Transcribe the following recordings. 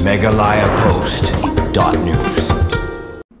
megalayapost.news.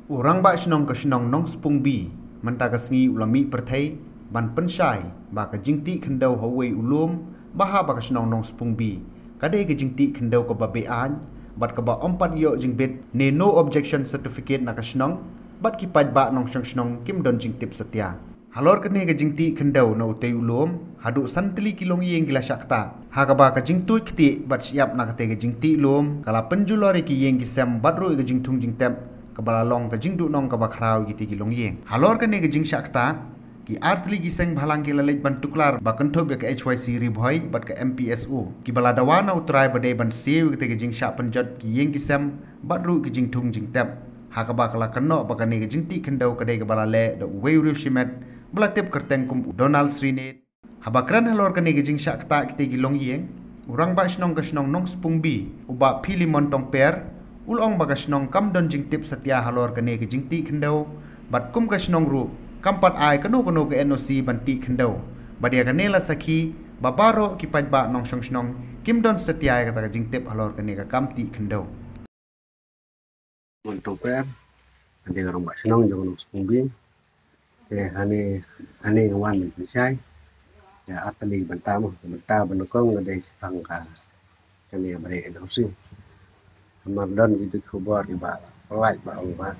Orang bak senong ke senong nong sepung bi, mentaka sengi ulami pertai, ban pensyai, bak jingti kendau hawai ulum, baha bak senong nong sepung bi, kadai ke jingti kendau ke babe an, bat ke ba ompat yo jingbet ne no objection certificate nak senong, bat ki paj bak nong senong kim don jingtip setia. Halor kene ke jingti kendau na utai ulum, hadu santli kilong yeng gila syakta. Hakaba ke jingtu kiti bat siap nak ke jingti ulum, kala penjulori ki yeng kisam bat ru ke jingtung jingtep, kebalalong ke jingdu nong ke bakrau gitu gilong yeng. Halor kene ke jing syakta, ki artli giseng balang ki lalej ban tuklar bakentob ke HYC ribhoi bat ke MPSU. Ki baladawana utrai badai ban sew ke jing syak penjot ki yeng kisam bat ru ke jingtung jingtep. Hakaba kala keno bakane ke jingti kendau kedai ke balale da uwei urif shimet belatip kerteng kum Donald Srinet. Habakran halor kene ke jing syakta kita gilong yeng. Urang bak senong ke senong nong sepung bi ubak pili montong per. Ulong bagas nong kam don jingtip setia halor kene ke jingti kendau bat kum ke senong ru kampat ai kenu ke NOC banti kendau badia kene la saki babaro ki paj ba nong senong kim don setia kata ke jingtip halor kene ke kamti kendau montong per ande orang bak senong jong nong sepung bi ane ngawan pensai ya atali banta benokong ada sepangka kene bare NOC Ramadan itu khabar iba pelai ba ba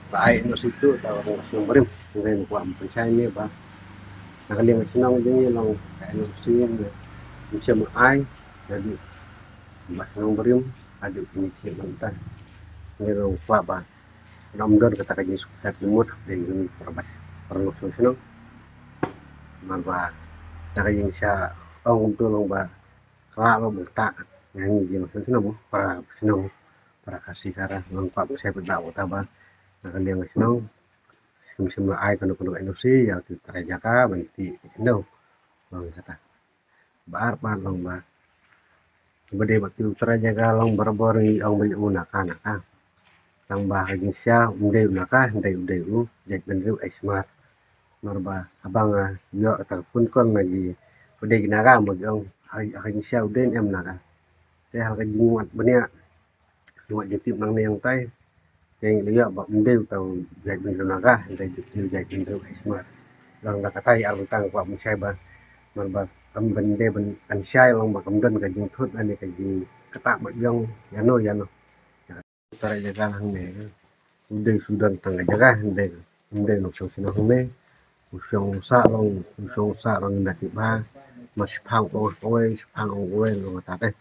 baik no situ tahu langsung berim dengan kuat percaya ba nak liang senang je long no sin macam ai jadi ba senang berim ada ini mentah ni ro kuat ba Ramadan kata kaji sukat limut dengan perbat perlu senang manfa nak yang sia ong tu long ba kalau bentak yang ini senang para senang para kasih karena lengkap saya berdakwah tabah nak liang senang semua ai kena NOC yang terjaga banti senang long kata bar long ba bade bakti terjaga long berbori ong beli unakan tang bah Indonesia undai unaka undai u jak benru smart marba abang yo telepon kon lagi bade ginaga magong Indonesia uden em naga hal ka jinguat benia buat jitip nang yang tai yang lihat bak mendeu tau jai naga ndai jitip jai benru smart lang ka tai al tang kwa mensai ba marba am bende ben ansai long bak kamdan ka jing thut ani ka jing ketak mak jong yano tara jaga hang ne ndai sudan tang jaga ndai no so sino hang ne usong sa long ndak ba mas phang oi lo ta te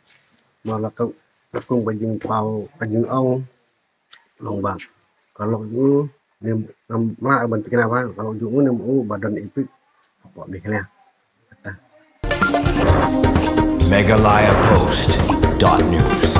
malah kau bajing pau bajing ong lombang kalau itu ni mak bantu kenapa kalau itu ni badan ipik apa dikira megalayapost.news